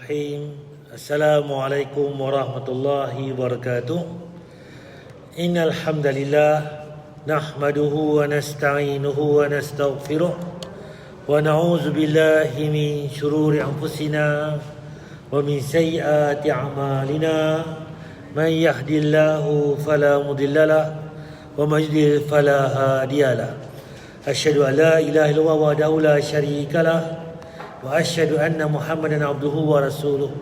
Bismillahirrahmanirrahim. Assalamualaikum warahmatullahi wabarakatuh. Innal hamdalillah nahmaduhu wa nasta'inuhu wa nastaghfiruh wa na'udzu billahi min shururi anfusina wa min sayyiati a'malina. Man yahdihillahu fala mudhillalah wa man yudlil fala hadiyalah. Asyhadu an la ilaha illallah wahdahu la syarikalah wa asyhadu anna Muhammadan abduhu wa rasuluh.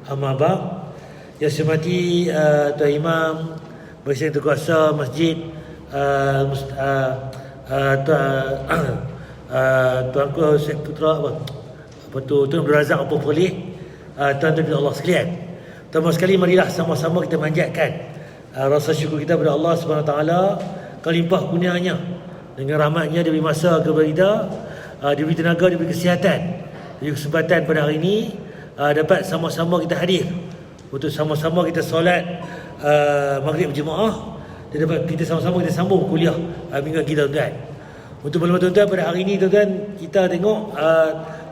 Amma ba'd. Yang saya hormati Tuan Imam Presiden Terkuasa Masjid, Tuanku Syekh Putra Tuan Abdul Razak apa boleh, tuan-tuan Allah sekalian. Pertama sekali marilah sama-sama kita manjatkan rasa syukur kita kepada Allah Subhanahu Wa Taala kelimpah kurnianya dengan rahmatnya diberi masa kepada kita, diberi tenaga, diberi kesihatan, diberi kesempatan pada hari ini dapat sama-sama kita hadir untuk sama-sama kita solat maghrib berjemaah dan dapat kita sama-sama kita sambung kuliah mingguan kita, tuan-tuan. Untuk maklumat tuan-tuan, pada hari ini tuan-tuan kita tengok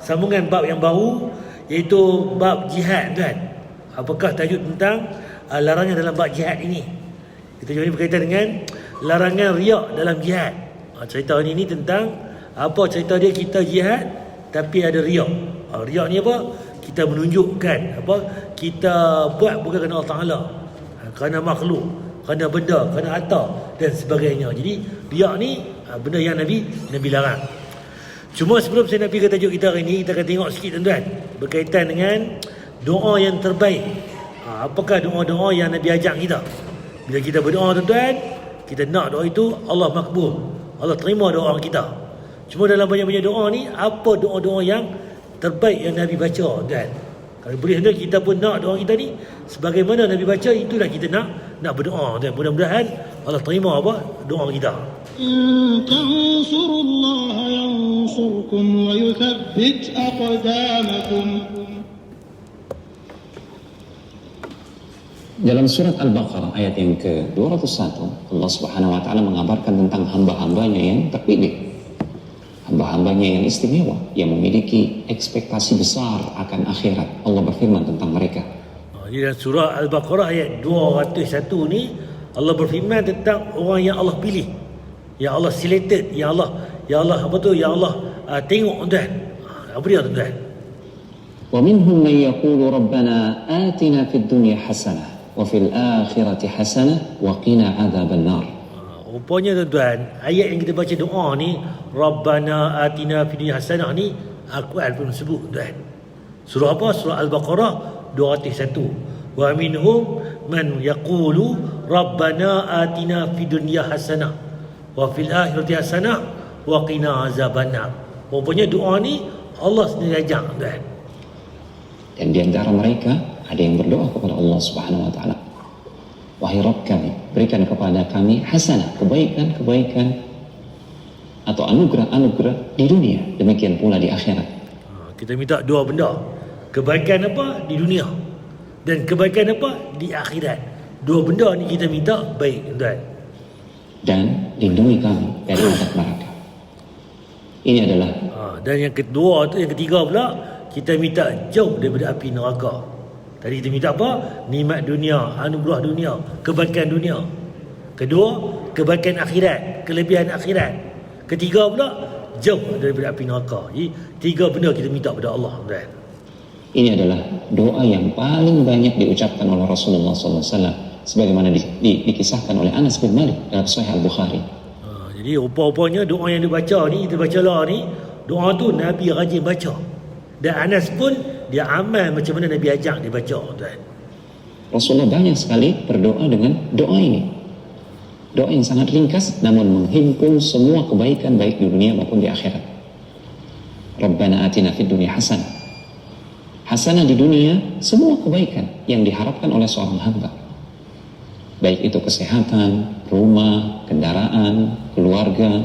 sambungan bab yang baru, iaitu bab jihad, tuan. Apakah tajuk tentang larangan dalam bab jihad ini? Kita jawab berkaitan dengan larangan riak dalam jihad. Cerita ini tentang apa cerita dia, kita jihad tapi ada riak. Riak ni apa? Kita menunjukkan apa kita buat bukan kerana Allah Taala, kerana makhluk, kerana benda, kerana harta dan sebagainya. Jadi riak ni benda yang Nabi larang. Cuma sebelum saya nak pergi ke tajuk kita hari ini, kita akan tengok sikit, tuan-tuan, berkaitan dengan doa yang terbaik. Apakah doa-doa yang Nabi ajak kita? Bila kita berdoa, tuan-tuan, kita nak doa itu Allah makbul, Allah terima doa kita. Cuma dalam banyak-banyak doa ni, apa doa-doa yang terbaik yang Nabi baca, tuan? Kalau boleh, tuan, kita pun nak doa kita ni sebagaimana Nabi baca, itulah kita nak berdoa, tuan. Mudah-mudahan Allah terima apa doa kita. Tansurullaha yansurkum wa yuthabbit aqdamakum. Dalam surat Al-Baqarah ayat yang ke-201, Allah Subhanahu wa taala mengabarkan tentang hamba-hambanya yang terpilih, hamba-hambanya yang istimewa, yang memiliki ekspektasi besar akan akhirat. Allah berfirman tentang mereka. Di dalam surah Al-Baqarah ayat 201 ni, Allah berfirman tentang orang yang Allah pilih, yang Allah selected, yang Allah apa tu, yang Allah tengok, tuan. Apa dia, tuan? Wa minhum man yaqulu rabbana atina fid dunya hasanah wa fil akhirati hasanah wa qina adzaban nar. Rupanya, tuan-tuan, ayat yang kita baca doa ni, Rabbana atina fid dunya hasanah ni, Al-Quran pun sebut, tuan. Surah apa? Surah Al-Baqarah 201. Wa minhum man yaqulu Rabbana atina fid dunya hasanah wa fil akhirati hasanah wa qina azabannar. Rupanya doa ni Allah sendiri ajak, tuan. Dan di antara mereka ada yang berdoa kepada Allah Subhanahu wa taala, wahai Rabb kami, berikan kepada kami hasanah, kebaikan atau anugerah di dunia, demikian pula di akhirat. Kita minta dua benda, kebaikan apa di dunia dan kebaikan apa di akhirat. Dua benda ni kita minta baik, tuan. Dan lindungi kami dari azab neraka. Ini adalah dan yang kedua tu, yang ketiga pula, kita minta jauh daripada api neraka. Tadi kita minta apa? Nikmat dunia, anugerah dunia, kebaikan dunia. Kedua, kebaikan akhirat, kelebihan akhirat. Ketiga pula, jauh daripada api neraka. Jadi, tiga benda kita minta pada Allah, tuan. Ini adalah doa yang paling banyak diucapkan oleh Rasulullah SAW, sebagaimana dikisahkan oleh Anas bin Malik dalam Sahih Al-Bukhari. Jadi rupa-rupanya doa yang dibaca ni, kita baca lah ni, doa tu Nabi rajin baca. Dan Anas pun dia amal macam mana Nabi ajak dia baca, tuan. Rasulullah banyak sekali berdoa dengan doa ini. Doa yang sangat ringkas namun menghimpun semua kebaikan baik di dunia maupun di akhirat. Rabbana atina fid dunya hasanah. Hasanah di dunia, semua kebaikan yang diharapkan oleh seorang hamba. Baik itu kesehatan, rumah, kendaraan, keluarga.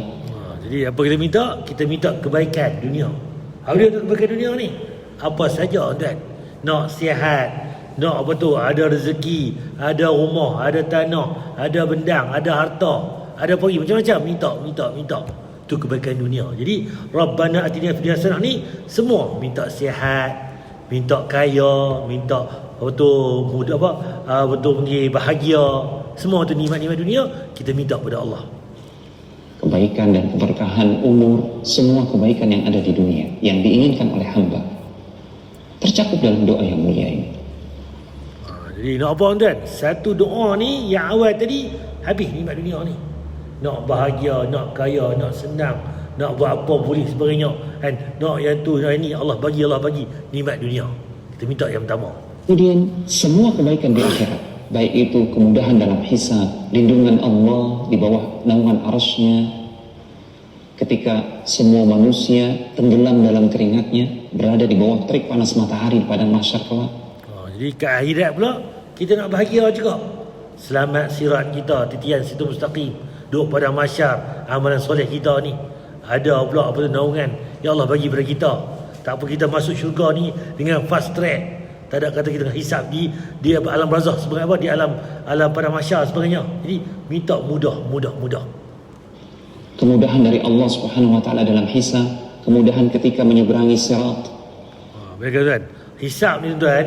Jadi apa kita minta? Kita minta kebaikan dunia. Apa dia kebaikan dunia ni? Apa saja, tuan. Nak sihat, nak apa tu, ada rezeki, ada rumah, ada tanah, ada bendang, ada harta, ada pergi macam-macam, minta. Itu kebaikan dunia. Jadi Rabbana atina fid dunya hasanah ni semua minta sihat, minta kaya, minta betul muda betul menjadi bahagia. Semua tu nikmat-nikmat dunia kita minta kepada Allah. Kebaikan dan keberkahan umur, semua kebaikan yang ada di dunia yang diinginkan oleh hamba tercakup dalam doa yang mulia ini. Jadi nak apa tuan? Satu doa ni yang awal tadi habis nikmat dunia ni. Nak bahagia, nak kaya, nak senang, nak buat apa boleh sebagainya, kan? Nak yang tu, nak ini, Allah bagi nikmat dunia. Kita minta yang pertama. Kemudian semua kebaikan di akhirat, baik itu kemudahan dalam hisab, lindungan Allah di bawah naungan arasy-Nya ketika semua manusia tenggelam dalam keringatnya, berada di bawah terik panas matahari di padang mahsyar kelak. Jadi ke akhirat pula kita nak bahagia juga. Selamat sirat kita, titian situ mustaqim, duduk pada mahsyar, amalan soleh kita ni ada pula apa tu naungan yang Allah bagi pada kita. Tak apa kita masuk syurga ni dengan fast track. Tak ada kata kita nak hisap di alam barzakh sebagai apa, di alam pada mahsyar sebagainya. Jadi minta mudah. Kemudahan dari Allah Subhanahu wa taala dalam hisab, kemudahan ketika menyeberangi sirat. Mereka tuan, hisap ni tuan,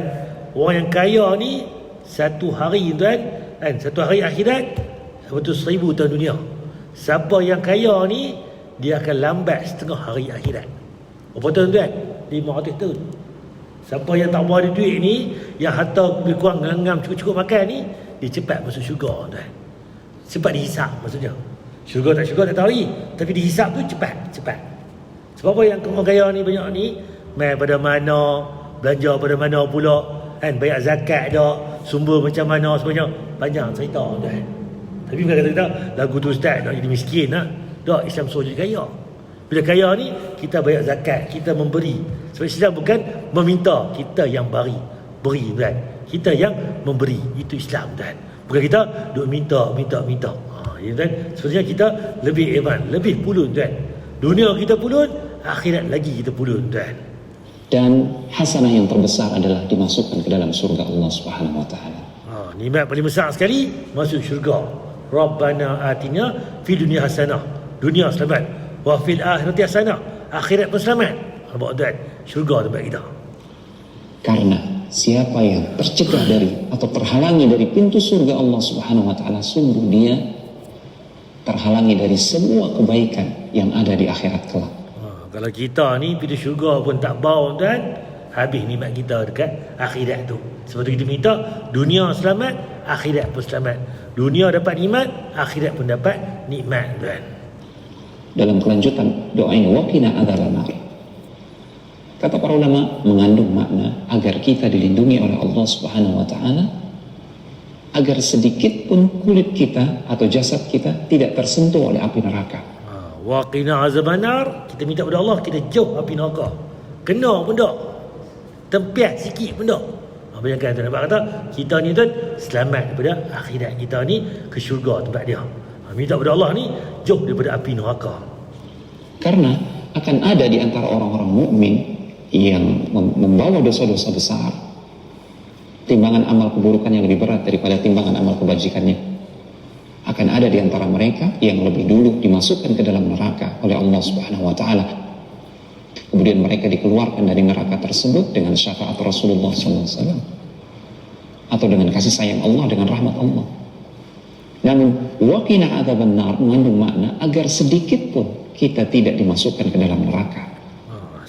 orang yang kaya ni satu hari tuan, kan, satu hari akhirat betul 1000 tahun dunia. Siapa yang kaya ni dia akan lambat setengah hari akhirat. Berapa tahun tuan? 500 tahun. Siapa yang tak bawa duit ni, yang harta lebih kurang ngam cukup makan ni, dia cepat masuk syurga tuan. Cepat dihisap maksudnya. Syurga tak tahu lagi, tapi dihisap tu cepat. Sebab apa yang orang kaya ni banyak ni, main pada mana, belanja pada mana pula, kan, bayar zakat dah, sumber macam mana sebagainya, panjang cerita tuan. Tapi mereka kata lagu tu ustaz nak jadi miskin lah. Tak, Islam suruh jadi kaya. Bila kaya ni kita bayar zakat, kita memberi. Sebab Islam bukan meminta, kita yang beri tuan. Kita yang memberi, itu Islam tuan. Bukan kita duk minta. Ya tuan, sebenarnya kita lebih eman, lebih pulun tuan. Dunia kita pulun, akhirat lagi kita pulun tuan. Dan hasanah yang terbesar adalah dimasukkan ke dalam surga Allah Subhanahu wa taala. Nikmat paling besar sekali masuk syurga. Rabbana atina fid dunya hasanah. Dunia selamat. Wa fil akhirati hasanah. Akhirat pun selamat. Nampak tuan? Syurga tempat kita. Karena siapa yang tercegah dari atau terhalangi dari pintu surga Allah Subhanahu wa taala, sungguh dia terhalangi dari semua kebaikan yang ada di akhirat kelak. Kalau kita ni pintu syurga pun tak bau tuan, habis nikmat kita dekat akhirat tu. Sebab tu kita minta dunia selamat, akhirat pun selamat. Dunia dapat nikmat, akhirat pun dapat nikmat tuan. Dalam kelanjutan doa ini, waqina adzabannar, kata para ulama, mengandung makna agar kita dilindungi oleh Allah Subhanahu wa taala, agar sedikit pun kulit kita atau jasad kita tidak tersentuh oleh api neraka. Waqina azabannar, kita minta kepada Allah kita jauh api neraka. Kena pun tak, tempias sikit pun tak. Bayangkan tuan, nampak kata kita ni tuan selamat daripada akhirat kita ni ke syurga tempat dia. Minta kepada Allah ni jauh daripada api neraka. Karena akan ada di antara orang-orang mukmin yang membawa dosa-dosa besar, timbangan amal keburukan yang lebih berat daripada timbangan amal kebajikannya. Akan ada di antara mereka yang lebih dulu dimasukkan ke dalam neraka oleh Allah Subhanahu wa taala. Kemudian mereka dikeluarkan dari neraka tersebut dengan syafaat Rasulullah SAW atau dengan kasih sayang Allah, dengan rahmat Allah. Namun waqina adzabannar mengandung makna agar sedikit pun kita tidak dimasukkan ke dalam neraka.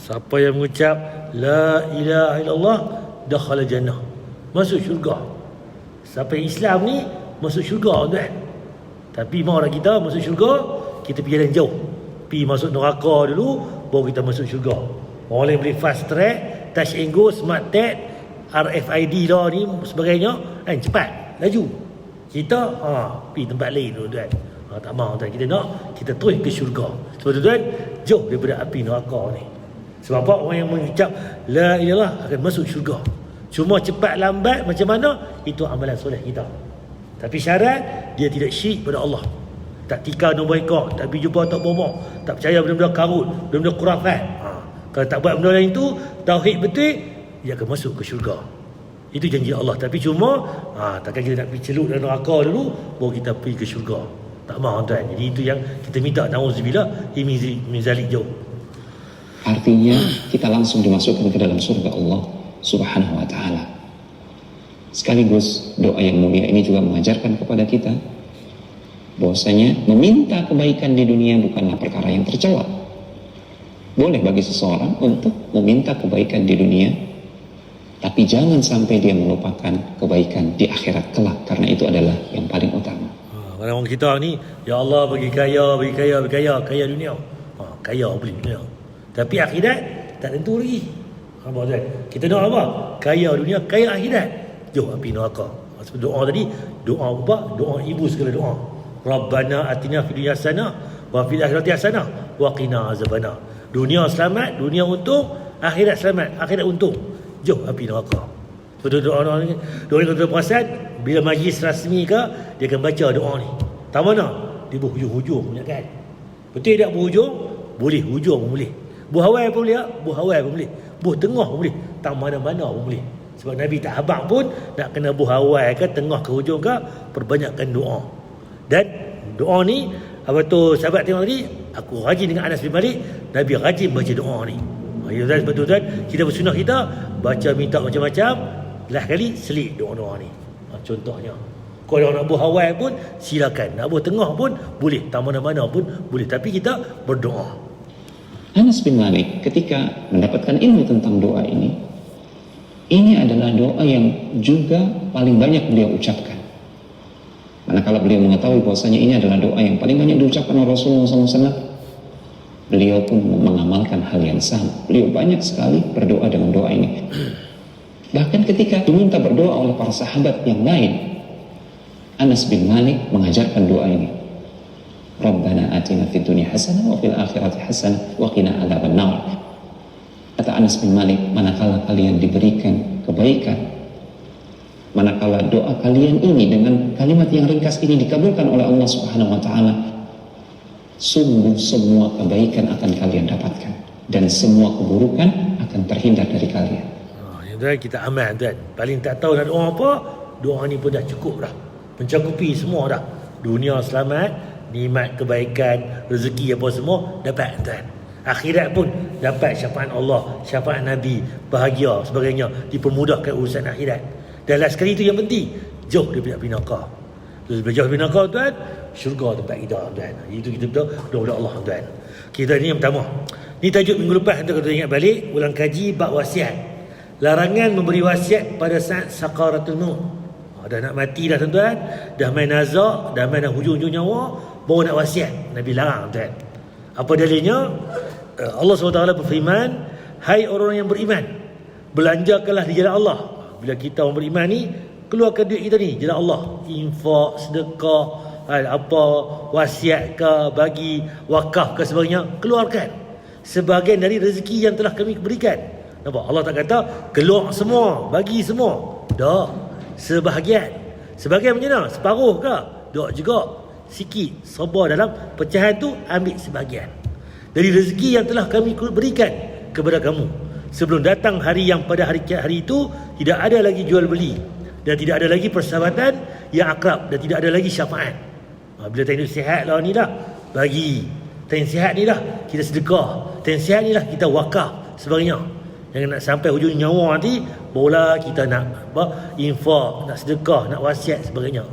Siapa yang mengucap la ilaha illallah dakhala jannah, masuk syurga. Siapa yang Islam ni masuk syurga tuan. Tapi mau orang kita masuk syurga, kita pergi jalan jauh, pergi masuk neraka dulu, baru kita masuk syurga. Orang lain boleh fast track, touch and go, smart tag, RFID lah ni sebagainya, kan, cepat laju. Kita pergi tempat lain dulu tuan. Tak mahu tuan, kita nak kita terus ke syurga. Sebab tu tuan, jauh daripada api neraka ni. Sebab apa? Orang yang mengucap la ilaha akan masuk syurga. Cuma cepat lambat macam mana, itu amalan soleh kita. Tapi syarat dia tidak syirik pada Allah. Tak tikar nombor ekor, tak pergi jumpa tak bomoh, tak percaya benda-benda karut, benda-benda khurafat. Kalau tak buat benda lain tu, tauhid betul, dia akan masuk ke syurga. Itu janji Allah. Tapi cuma takkan kita nak pergi celup dalam neraka dulu baru kita pergi ke syurga. Tak mahu tuan. Jadi itu yang kita minta, na'udzubillah min zalik jauh. Artinya kita langsung dimasukkan ke dalam surga Allah Subhanahu wa ta'ala. Sekaligus doa yang mulia ini juga mengajarkan kepada kita bahwasanya meminta kebaikan di dunia bukanlah perkara yang tercela. Boleh bagi seseorang untuk meminta kebaikan di dunia, tapi jangan sampai dia melupakan kebaikan di akhirat kelak, karena itu adalah yang paling utama. Orang kita ni, ya Allah bagi kaya, bagi kaya, bagi kaya, kaya dunia. Kaya beli dunia. Tapi akhirat tak tentu lagi. Apa tuan? Kita doa apa? Kaya dunia, kaya akhirat. Jom api neraka. Sebab doa tadi, doa apa? Doa ibu segala doa. Rabbana atina fid dunya hasanah wa fil akhirati hasanah wa qina azabannar. Dunia selamat, dunia untung, akhirat selamat, akhirat untung. Jom api neraka. Betul doa ni. Doa ni kalau perasan, bila majlis rasmi ke, dia akan baca doa ni. Tak mana? Dia berhujung-hujung punya kan. Betul tak berhujung? Boleh hujung pun boleh. Buhawai pun boleh, buhawai pun boleh. Buh tengah pun boleh. Tak mana-mana pun boleh. Sebab Nabi tak habaq pun nak kena buhawai ke, tengah ke hujung ke, perbanyakkan doa. Dan doa ni, apa tu sahabat tengok tadi, aku rajin dengan Anas bin Malik, Nabi rajin baca doa ni. Sebab tu kan, kita bersunnah kita baca minta macam-macam, last kali selit doa-doa ni. Contohnya, kalau nak buh awal pun silakan, nak buh tengah pun boleh, tak mana-mana pun boleh, tapi kita berdoa. Anas bin Malik ketika mendapatkan ilmu tentang doa ini adalah doa yang juga paling banyak beliau ucapkan. Manakala beliau mengetahui bahwasanya ini adalah doa yang paling banyak diucapkan oleh Rasulullah SAW, beliau pun mengamalkan hal yang sama. Beliau banyak sekali berdoa dengan doa ini. Bahkan ketika diminta berdoa oleh para sahabat yang lain, Anas bin Malik mengajarkan doa ini. Rabbana atina fid dunya hasanah wa fil akhirati hasanah wa qina adzabannar. Kata Anas bin Malik, manakala kalian diberikan kebaikan, manakala doa kalian ini dengan kalimat yang ringkas ini dikabulkan oleh Allah Subhanahu wa taala, sungguh semua kebaikan akan kalian dapatkan dan semua keburukan akan terhindar dari kalian. Tuan, kita aman tuan. Paling tak tahu nak doa apa, doa ni pun dah cukup dah. Mencakupi semua dah. Dunia selamat, nikmat kebaikan, rezeki apa semua dapat tuan. Akhirat pun dapat syafaat Allah, syafaat Nabi, bahagia sebagainya, dipermudahkan urusan akhirat. Dan last sekali itu yang penting, jauh daripada api neraka. Terus jauh daripada neraka tuan, syurga tempat kita tuan. Itu kita betul doa Allah tuan. Kita ni yang pertama. Ni tajuk minggu lepas kita ingat balik, ulang kaji bab wasiat. Larangan memberi wasiat pada saat sakaratul maut. Dah nak mati dah tuan-tuan, dah main nazak, dah main hujung-hujung nyawa, baru nak wasiat. Nabi larang tuan. Apa dalilnya? Allah SWT berfirman, hai orang yang beriman, belanjakanlah di jalan Allah. Bila kita orang beriman ni, keluarkan duit kita ni jalan Allah, infak, sedekah, apa wasiat ke, bagi wakaf ke sebagainya, keluarkan sebahagian dari rezeki yang telah kami berikan. Nampak? Allah tak kata keluar semua, bagi semua. Dah, sebahagian. Sebahagian macam mana? Separuh ke? Tak juga. Sikit. Sabar dalam pecahan tu, ambil sebahagian dari rezeki yang telah kami berikan kepada kamu. Sebelum datang hari yang pada hari itu tidak ada lagi jual beli, dan tidak ada lagi persahabatan yang akrab, dan tidak ada lagi syafaat. Bila tengok sihat lah ni dah, bagi. Tengok sihat ni dah, kita sedekah. Tengok sihat ni dah, kita wakaf sebagainya. Jangan nak sampai hujung nyawa nanti barulah kita nak infak, nak sedekah, nak wasiat sebagainya.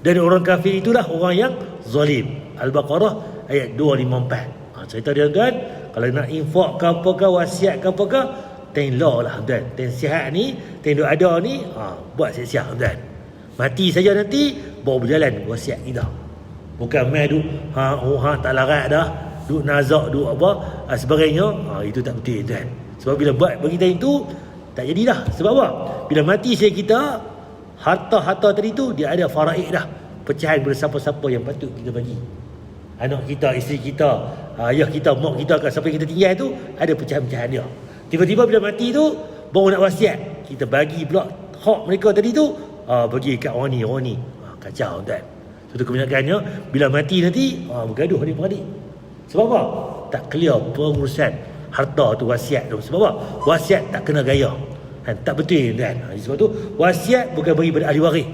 Dan orang kafir itulah orang yang zalim. Al-Baqarah ayat 254. Cerita dia tuan, kalau nak infak ke apa ke, wasiat ke apa ke, tengok lah tuan. Tengok sihat ni, tengok ada ni, buat siap-siap tuan. Mati saja nanti baru berjalan wasiat kita. Bukan main duk tak larat dah, duk nazak, duk apa sebagainya. Itu tak betul tuan. Sebab bila buat bagi kita itu, tak jadilah. Sebab apa? Bila mati saya kita, harta-harta tadi tu dia ada faraid dah, pecahan pada siapa-siapa yang patut kita bagi. Anak kita, isteri kita, ayah kita, mak kita, siapa yang kita tinggal tu, ada pecahan-pecahan dia. Tiba-tiba bila mati tu, baru nak wasiat, kita bagi pula hak mereka tadi tu, bagi kat orang ni. Kacau tuan. Satu kebanyakannya bila mati nanti bergaduh adik-beradik. Sebab apa? Tak clear pengurusan harta tu, wasiat tu. Sebab apa? Wasiat tak kena gaya. Tak betul kan? Sebab tu wasiat bukan bagi pada ahli waris,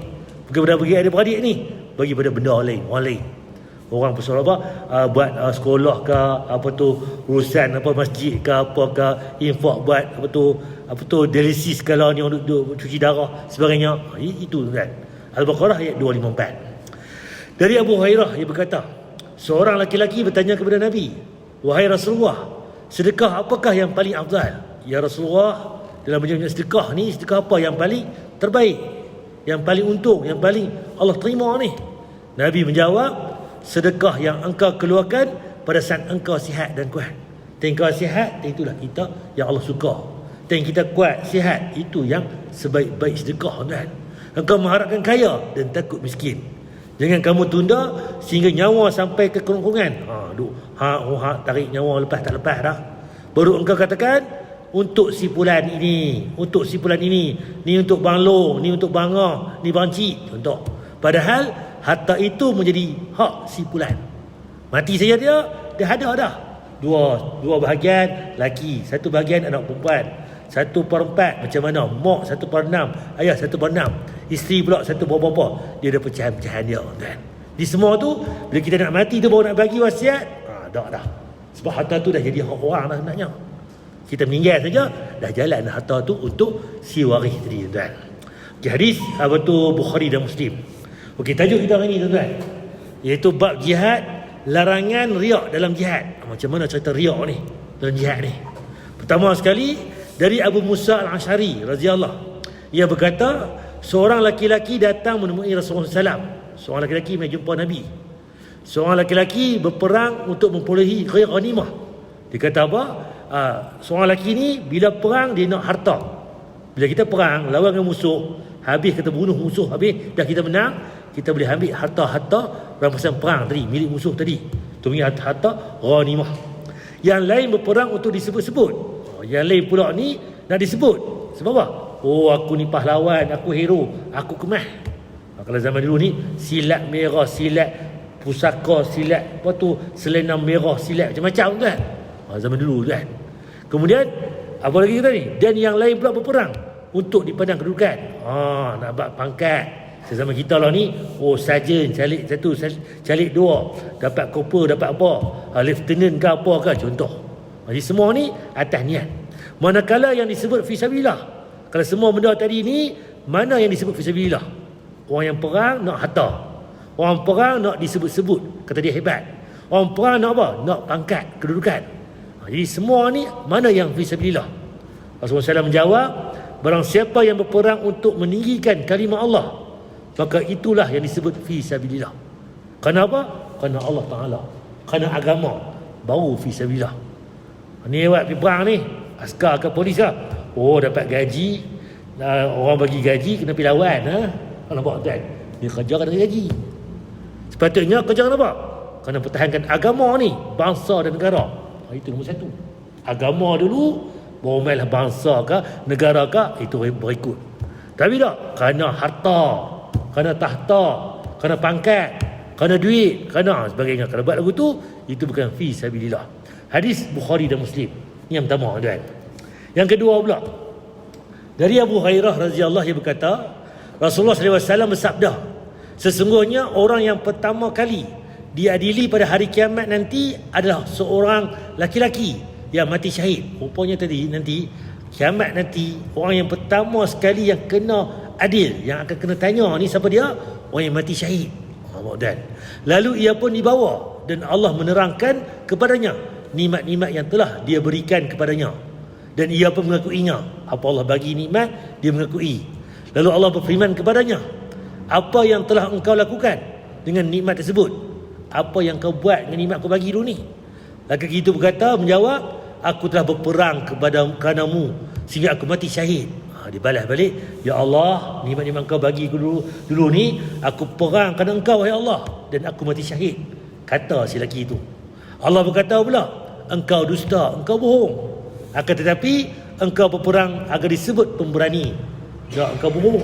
bukan pada bagi adik-beradik ni, bagi pada benda lain, orang lain. Orang pasal apa? Buat sekolah ke, apa tu, urusan apa masjid ke, apa ke, infak buat apa tu, apa tu dialisis kalau ni orang duduk cuci darah sebagainya. Itu kan. Al-Baqarah ayat 254. Dari Abu Hurairah, ia berkata, seorang laki-laki bertanya kepada Nabi, wahai Rasulullah, sedekah apakah yang paling afdal? Ya Rasulullah, dalam banyak sedekah ni, sedekah apa yang paling terbaik, yang paling untung, yang paling Allah terima ni? Nabi menjawab, sedekah yang engkau keluarkan pada saat engkau sihat dan kuat. Dan engkau sihat, itulah kita yang Allah suka. Dan kita kuat, sihat, itu yang sebaik-baik sedekah, kan? Engkau mengharapkan kaya dan takut miskin. Jangan kamu tunda sehingga nyawa sampai ke kerongkongan. Tarik nyawa lepas tak lepas dah. Baru engkau katakan, untuk si fulan ini, untuk si fulan ini, ni untuk Bang Long, ni untuk Bang Ngah, ni Bang Cik, contoh. Padahal harta itu menjadi hak si fulan. Mati saja dia ada dah. Dua bahagian laki, satu bahagian anak perempuan, 1/4 macam mana? Mak 1/6, ayah 1/6, isteri pula 1/4. Dia ada pecahan-pecahan dia, kan? Di semua tu bila kita nak mati tu baru nak bagi wasiat, dah. Sebab harta tu dah jadi hak orang dah sebenarnya. Kita meninggal saja dah jalan harta tu untuk si waris tadi, tuan. Okay, hadis apa tu Bukhari dan Muslim. Okey, tajuk kita hari ni, tuan, iaitu bab jihad, larangan riak dalam jihad. Macam mana cerita riak ni dalam jihad ni? Pertama sekali dari Abu Musa Al-Asy'ari radhiyallahu. Ia berkata, seorang laki-laki datang menemui Rasulullah SAW. Seorang laki-laki mai jumpa Nabi. Seorang laki-laki berperang untuk memperolehi ghanimah. Dia kata apa? Seorang lelaki ni bila perang dia nak harta. Bila kita perang lawan dengan musuh, habis kita bunuh musuh, habis dah kita menang, kita boleh ambil harta-harta rampasan perang tadi milik musuh tadi. Tu punya harta ghanimah. Yang lain berperang untuk disebut-sebut. Yang lain pula ni nak disebut. Sebab apa? Oh, aku ni pahlawan, aku hero, aku kemah. Kalau zaman dulu ni silat merah, silat pusaka, silat apa tu, selendang merah, silat macam-macam, kan? Zaman dulu, kan? Kemudian apa lagi kita ni? Dan yang lain pula berperang untuk dipandang kedudukan. Nak buat pangkat. Sesama kita lah ni, sarjan calik satu, calik dua, dapat kopel, dapat apa, lieutenant ke apa ke, contoh. Jadi semua ni atas niat. Manakala yang disebut fisabilillah, kalau semua benda tadi ni, mana yang disebut fisabilillah? Orang yang perang nak harta, orang perang nak disebut-sebut, kata dia hebat. Orang perang nak apa? Nak pangkat, kedudukan. Jadi semua ni mana yang fisabilillah? Rasulullah SAW menjawab, barang siapa yang berperang untuk meninggikan kalimah Allah, maka itulah yang disebut fisabilillah. Kenapa? Kerana Allah Ta'ala, kerana agama, baru fisabilillah. Ni buat pergi perang ni, askar ke polis lah, dapat gaji, orang bagi gaji kena pergi lawan. Nampak, tuan? Dia kerja kena gaji. Sepatutnya kerja kenapa? Kerana pertahankan agama ni, bangsa dan negara. Itu nombor satu. Agama dulu, baru mainlah bangsa ke, negara ke, itu berikut. Tapi tak, kerana harta, kerana tahta, kerana pangkat, kerana duit, kerana sebagainya. Kalau buat lagu tu, itu bukan fi sabilillah. Hadis Bukhari dan Muslim. Ini yang pertama, tuan. Yang kedua pula, dari Abu Hurairah radhiyallahu anhu berkata, Rasulullah SAW bersabda, sesungguhnya orang yang pertama kali diadili pada hari kiamat nanti adalah seorang laki-laki yang mati syahid. Rupanya tadi nanti kiamat nanti orang yang pertama sekali yang kena adil, yang akan kena tanya ni siapa dia? Orang yang mati syahid. Dan lalu ia pun dibawa dan Allah menerangkan kepadanya nikmat-nikmat yang telah dia berikan kepadanya, dan ia pun mengakuinya. Apa Allah bagi nikmat, dia mengakui. Lalu Allah berfirman kepadanya, apa yang telah engkau lakukan dengan nikmat tersebut? Apa yang kau buat dengan nikmat kau bagi dulu ni? Lelaki itu berkata, menjawab, aku telah berperang kerana-Mu sehingga aku mati syahid. Dia balas balik, ya Allah, nikmat-nikmat kau bagi aku dulu ni, aku perang kerana engkau, wahai Allah, dan aku mati syahid. Kata si lelaki itu. Allah berkata pula, engkau dusta, engkau bohong. Akan tetapi engkau berperang agar disebut pemberani. Tak, engkau bohong.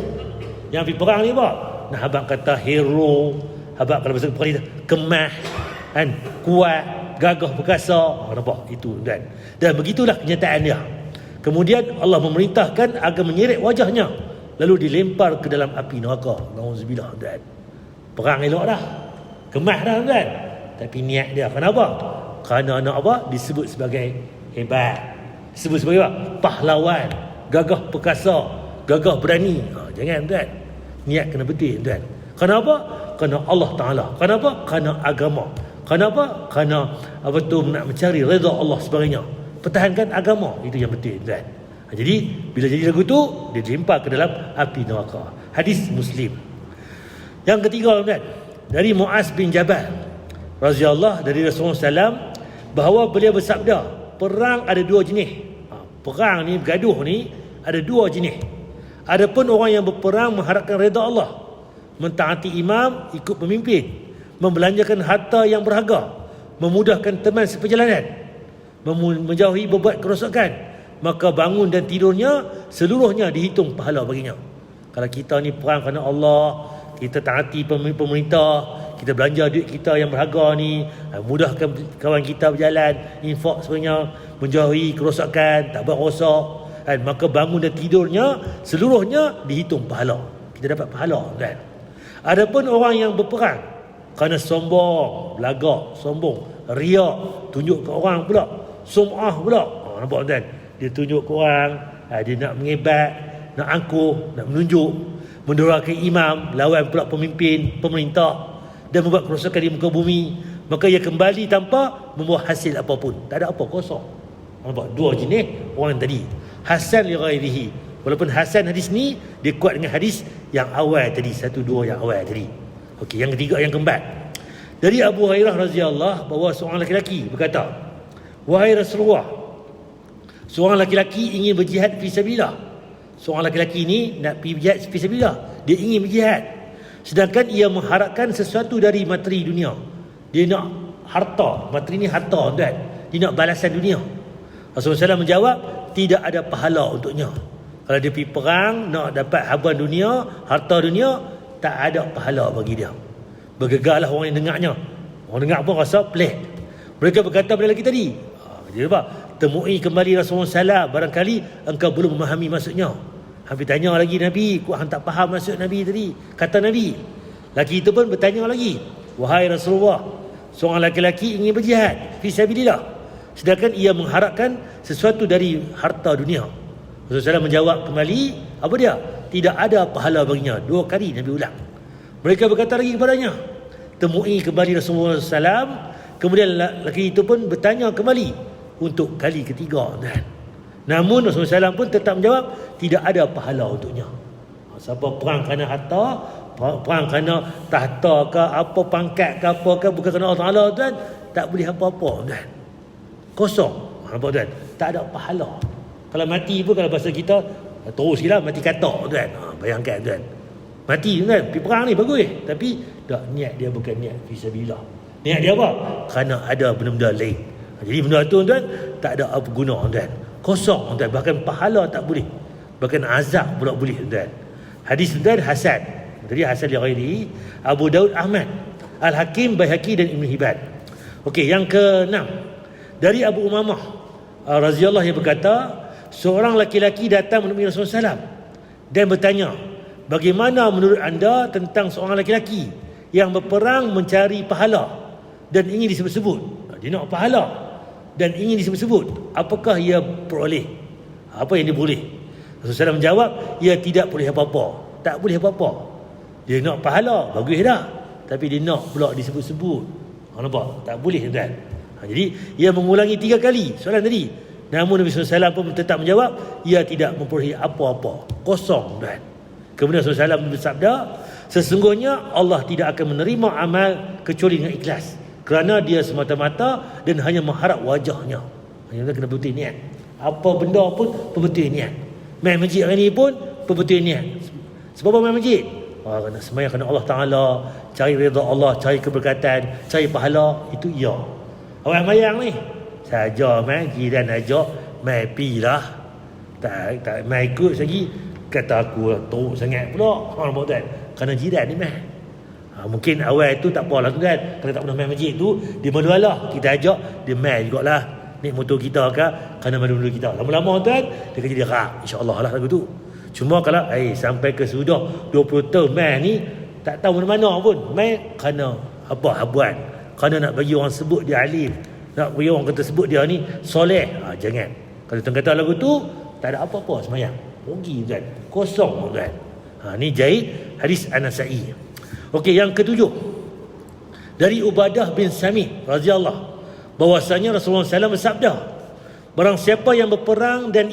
Yang pergi perang ni apa? Nah, abang kata hero, abang kalau bahasa perang kemah, kan, kuat, gagah perkasa. Nampak itu, kan? Dan begitulah kenyataan dia. Kemudian Allah memerintahkan agar menyeret wajahnya, lalu dilempar ke dalam api neraka. Nauzubillah, kan? Perang elok dah, kemah dah, kan? Tapi niat dia kenapa? Kerana nak apa? Disebut sebagai hebat, disebut sebagai apa? Pahlawan, gagah perkasa, gagah berani. Jangan tuan. Niat kena betul tuan. Kenapa? Kerana Allah Ta'ala. Kenapa? Kerana agama. Kenapa? Kerana nak mencari redha Allah sebagainya. Pertahankan agama, itu yang betul tuan. Jadi bila jadi lagu tu, dia dilempar ke dalam api neraka. Hadis Muslim. Yang ketiga tuan, dari Muaz bin Jabal radhiyallahu dari Rasulullah SAW, bahawa beliau bersabda, perang ada dua jenis. Perang ni, bergaduh ni ada dua jenis. Adapun orang yang berperang mengharapkan redha Allah, mentaati imam, ikut pemimpin, membelanjakan harta yang berharga, memudahkan teman seperjalanan, menjauhi berbuat kerosakan, maka bangun dan tidurnya seluruhnya dihitung pahala baginya. Kalau kita ni perang kerana Allah, kita taati pemerintah, kita belanja duit kita yang berharga ni, mudahkan kawan kita berjalan, infak sebenarnya, menjauhi kerosakan, tak buat rosak, maka bangun dan tidurnya seluruhnya dihitung pahala. Kita dapat pahala kan. Adapun orang yang berperang kerana sombong, belagak, sombong, riak, tunjuk ke orang pula, sum'ah pula. Nampak kan? Dia tunjuk ke orang, dia nak mengebat, nak angkuh, nak menunjuk, mendoraki imam, lawan pula pemimpin, pemerintah, dan membuat kerosakan di muka bumi, maka ia kembali tanpa membawa hasil apapun. Tak ada apa, kosong. Nampak? Dua jenis orang tadi. Hasan li ghairihi. Walaupun Hasan hadis ni dia kuat dengan hadis yang awal tadi, satu dua yang awal tadi. Okey, yang ketiga, yang keempat. Dari Abu Hurairah radhiyallahu bahawa seorang lelaki berkata, wahai Rasulullah, seorang lelaki ingin berjihad fi sabilillah. Seorang lelaki ni nak pergi berjihad fi sabilillah, dia ingin berjihad, sedangkan ia mengharapkan sesuatu dari materi dunia. Dia nak harta, materi ni harta tuan. Dia nak balasan dunia. Rasulullah SAW menjawab, tidak ada pahala untuknya. Kalau dia pergi perang nak dapat habuan dunia, harta dunia, tak ada pahala bagi dia. Bergegarlah orang yang dengarnya. Orang dengar pun rasa pelik. Mereka berkata pada lelaki tadi, dia apa? Temui kembali Rasulullah SAW, barangkali engkau belum memahami maksudnya. Habis tanya lagi Nabi, kau hang tak faham maksud Nabi tadi. Kata Nabi. Lelaki itu pun bertanya lagi, wahai Rasulullah, seorang lelaki ingin berjihad fi sabilillah, sedangkan ia mengharapkan sesuatu dari harta dunia. Rasulullah SAW menjawab kembali, apa dia? Tidak ada pahala baginya. Dua kali Nabi ulang. Mereka berkata lagi kepadanya, temui kembali Rasulullah SAW. Kemudian lelaki itu pun bertanya kembali untuk kali ketiga. Namun Rasulullah SAW pun tetap menjawab, tidak ada pahala untuknya. Siapa perang kerana harta, perang kerana tahta ke apa, pangkat ke apa ke, bukan kerana Allah Ta'ala tuan, tak boleh apa-apa tuan. Kosong. Nampak tuan? Tak ada pahala. Kalau mati pun, kalau bahasa kita, terus gila mati katak tuan. Bayangkan tuan, mati tuan, pergi perang ni bagus, tapi tak, niat dia bukan niat fisabilillah. Niat dia apa? Kerana ada benda-benda lain. Jadi benda tu tuan, tak ada apa guna tuan. Kosong tuan, bahkan pahala tak boleh, bahkan azab pula boleh tuan. Hadis tuan Hasan. Tadi Hasan li ghairihi, Abu Daud, Ahmad, Al-Hakim, Baihaqi dan Ibn Hibban. Okey, yang ke-6, dari Abu Umamah radhiyallahu yang berkata, seorang laki-laki datang menemui Rasulullah SAW dan bertanya, bagaimana menurut anda tentang seorang laki-laki yang berperang mencari pahala dan ingin disebut-sebut? Dia nak pahala dan ingin disebut-sebut, apakah ia peroleh? Apa yang dia boleh? Rasulullah SAW menjawab, ia tidak boleh apa-apa. Tak boleh apa-apa. Dia nak pahala, bagus dah, tapi dia nak pula disebut-sebut. Nampak? Tak boleh tuan. Jadi ia mengulangi 3 kali soalan tadi. Namun Nabi SAW pun tetap menjawab, ia tidak memperolehi apa-apa. Kosong tuan. Kemudian Rasulullah SAW bersabda, sesungguhnya Allah tidak akan menerima amal kecuali dengan ikhlas, kerana dia semata-mata dan hanya mengharap wajahnya. Hanya kena betul niat. Apa benda pun betul niat. Main masjid hari ni pun betul niat. Sebab main masjid? Kena sembahyang kerana Allah Ta'ala, cari redha Allah, cari keberkatan, cari pahala, itu iya. Orang mayang ni saja mai jiran ajak mai pilah, tak mai ikut lagi, kata aku teruk sangat pula. Nampak tuan? Kerana jiran ni mai. Mungkin awal tu tak apalah tuan, kalau tak pernah main masjid tu dia malu-alah, kita ajak dia mai jugalah, naik motor kita ke, kerana malu-malu kita. Lama-lama tuan dia akan jadi rak, insya-Allah lah lagu tu. Cuma kalau sampai ke sudah 20 tahun mai ni tak tahu mana-mana pun, mai kerana apa habuan, kerana nak bagi orang sebut dia alim, nak bagi orang kata sebut dia ni soleh. Jangan. Kalau tuan kata lagu tu, tak ada apa-apa semayang. Rugi tuan, kosong tuan. Ni jahit hadis An-Nasa'i. Okey, yang ketujuh, dari Ubadah bin Samit radhiyallahu bahwasanya Rasulullah SAW bersabda, barang siapa yang berperang dan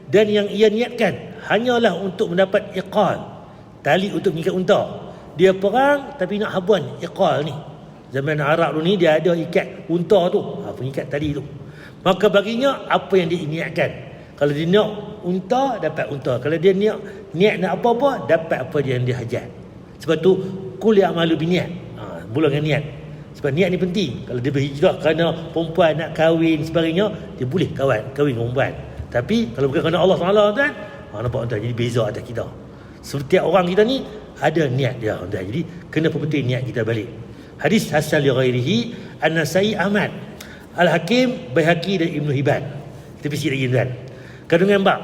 yang ia niatkan hanyalah untuk mendapat iqal, tali untuk mengikat unta. Dia perang tapi nak habuan iqal ni. Zaman Arab dulu ni dia ada ikat unta tu, pengikat tali tu. Maka baginya apa yang dia niatkan. Kalau dia nak unta, dapat unta. Kalau dia niat nak apa-apa, dapat apa yang dia hajat. Sebab tu kul ya'malu biniat. Mula dengan niat. Sebab niat ni penting. Kalau dia berhijrah kerana perempuan nak kahwin sebagainya, dia boleh kahwin perempuan. Tapi kalau bukan kerana Allah Taala tuan, nampak tuan, jadi beza atas kita. Setiap orang kita ni ada niat dia tuan. Jadi kena betul niat kita balik. Hadis hasan li ghairihi An-Nasa'i, Ahmad, Al-Hakim, Baihaqi dan Ibnu Hibban. Kita pergi lagi tuan. Kandungan bab,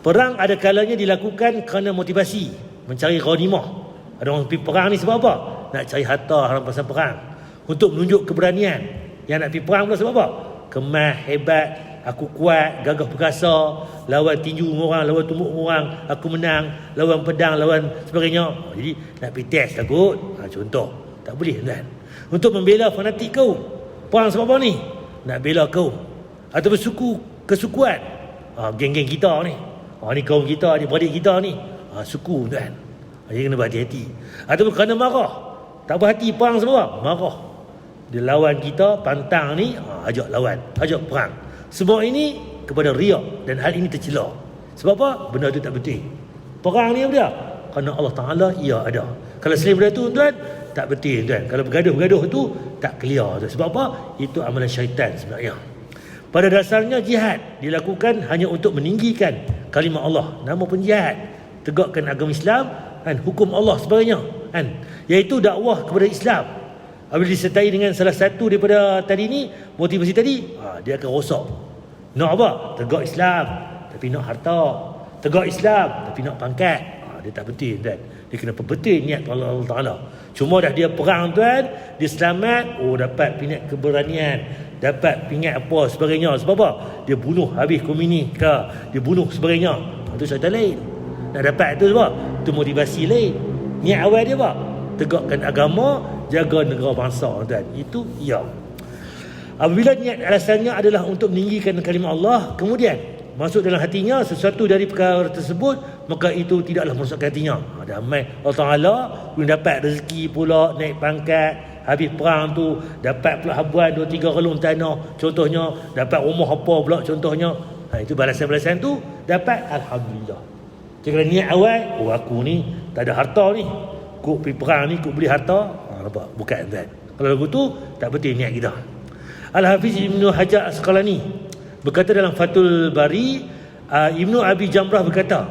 perang ada kalanya dilakukan kerana motivasi mencari ghanimah. Ada orang pergi perang ni sebab apa? Nak cari harta rampasan perang, untuk menunjuk keberanian. Yang nak pergi perang pula sebab apa? Kemas, hebat, aku kuat, gagah perkasa, lawan tinju orang, lawan tumbuk orang, aku menang, lawan pedang, lawan sebagainya. Jadi nak pergi test takut. Contoh, tak boleh tuan. Untuk membela fanatik kau, perang sebab apa ni? Nak bela kau atau kesukuan. Geng-geng kita ni, ni kaum kita, ni beradik kita ni, suku tuan. Jadi kena berhati-hati. Ataupun kerana marah, tak berhati, perang sebab apa? Marah, dia lawan kita, pantang ni, ajak lawan, ajak perang. Semua ini kepada riak, dan hal ini tercela. Sebab apa? Benda tu tak betul. Perang ni apa dia? Kerana Allah Ta'ala ia ada. Kalau selain benda tu tuan, tak betul tuan. Kalau bergaduh-bergaduh tu tak clear tuan. Sebab apa? Itu amalan syaitan sebenarnya. Pada dasarnya jihad dilakukan hanya untuk meninggikan kalimah Allah. Nama pun jihad, tegakkan agama Islam dan hukum Allah sebagainya, iaitu dakwah kepada Islam. Apabila disertai dengan salah satu daripada tadi ni, motivasi tadi, dia akan rosak. Nak apa? Tegak Islam tapi nak harta, tegak Islam tapi nak pangkat. Dia tak betul tuan. Dia kena betul niat Allah Ta'ala. Cuma dah dia perang tuan, dia selamat, dapat pingat keberanian, dapat pingat apa sebagainya. Sebab apa? Dia bunuh habis komunis ke, dia bunuh sebagainya. Itu syaitan lain. Nak dapat tu sebab itu motivasi lain. Niat awal dia apa? Tegakkan agama, jaga negara bangsa tuan. Itu ya. Apabila niat alasannya adalah untuk meninggikan kalimah Allah, kemudian masuk dalam hatinya sesuatu dari perkara tersebut, maka itu tidaklah merosakkan hatinya. Damai Allah Ta'ala boleh dapat rezeki pula, naik pangkat, habis perang tu dapat pula habuan 2-3 relung tanah contohnya, dapat rumah apa pula contohnya. Itu balasan-balasan tu dapat, alhamdulillah. Kalau niat awal, aku ni tak ada harta ni, kuk pergi perang ni, kuk beli harta, nampak? Bukan tuan. Kalau lagu tu tak betul niat kita. Al-Hafiz Ibnu Hajar Asqalani berkata dalam Fathul Bari, Ibnu Abi Jamrah berkata,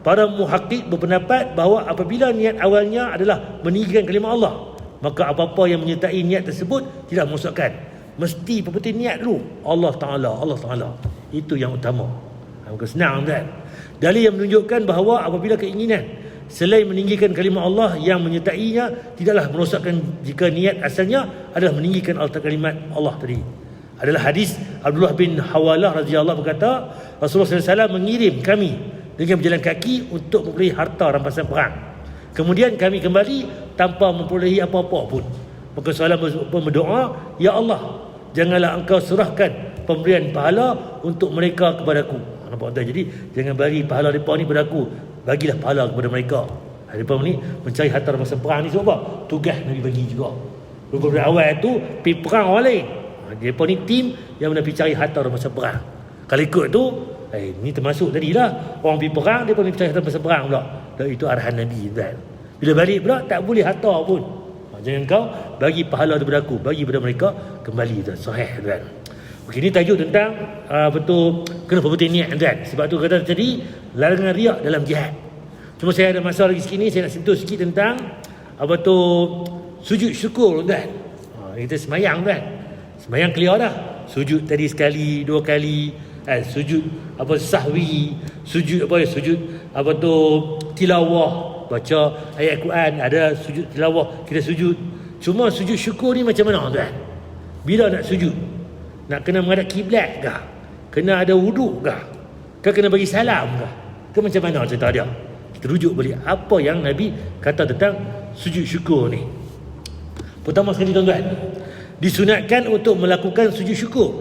para muhaqqiq berpendapat bahawa apabila niat awalnya adalah meninggikan kalimah Allah, maka apa-apa yang menyertai niat tersebut tidak merosakkan. Mesti betul niat dulu Allah Ta'ala. Itu yang utama. Bukan senang kan? Dalil yang menunjukkan bahawa apabila keinginan selain meninggikan kalimah Allah yang menyertainya tidaklah merosakkan jika niat asalnya adalah meninggikan kalimat Allah tadi. Adalah hadis Abdullah bin Hawalah radhiyallahu berkata, Rasulullah SAW mengirim kami dengan berjalan kaki untuk memberi harta rampasan perang. Kemudian kami kembali tanpa memperolehi apa-apa pun. Maka Rasulullah berdoa, ya Allah, janganlah engkau serahkan pemberian pahala untuk mereka kepadaku. Nampak tak? Jadi jangan bagi pahala mereka ni kepada aku, bagilah pahala kepada mereka. Mereka ni mencari harta rampasan perang ni sebab apa? Tugas Nabi bagi juga. Dari awal tu pergi perang orang lain. Mereka ni tim yang nak pergi cari harta rampasan perang. Kalau ikut tu, ni termasuk tadilah orang pergi perang, dia pergi cari harta rampasan perang pula. Dan itu arahan Nabi kan. Bila balik pula tak boleh harta pun. Jangan kau bagi pahala daripada aku, bagi kepada mereka kembali tu. Sahih kan. Okey, ni tajuk tentang betul kena betul niat kan. Sebab tu kata tadi larangan riak dalam jihad. Cuma saya ada masa lagi sikit ni, saya nak sentuh sikit tentang sujud syukur kan. Kita semayang kan. Semayang clear dah. Sujud tadi sekali, 2 kali, sujud sahwi, sujud tilawah, baca ayat Quran, ada sujud tilawah kita sujud. Cuma sujud syukur ni macam mana tuan? Bila nak sujud? Nak kena menghadap kiblat kah? Kena ada wuduk kah? Kau kena bagi salam ke macam mana cerita dia? Kita rujuk balik apa yang Nabi kata tentang sujud syukur ni. Pertama sekali tuan-tuan, disunatkan untuk melakukan sujud syukur.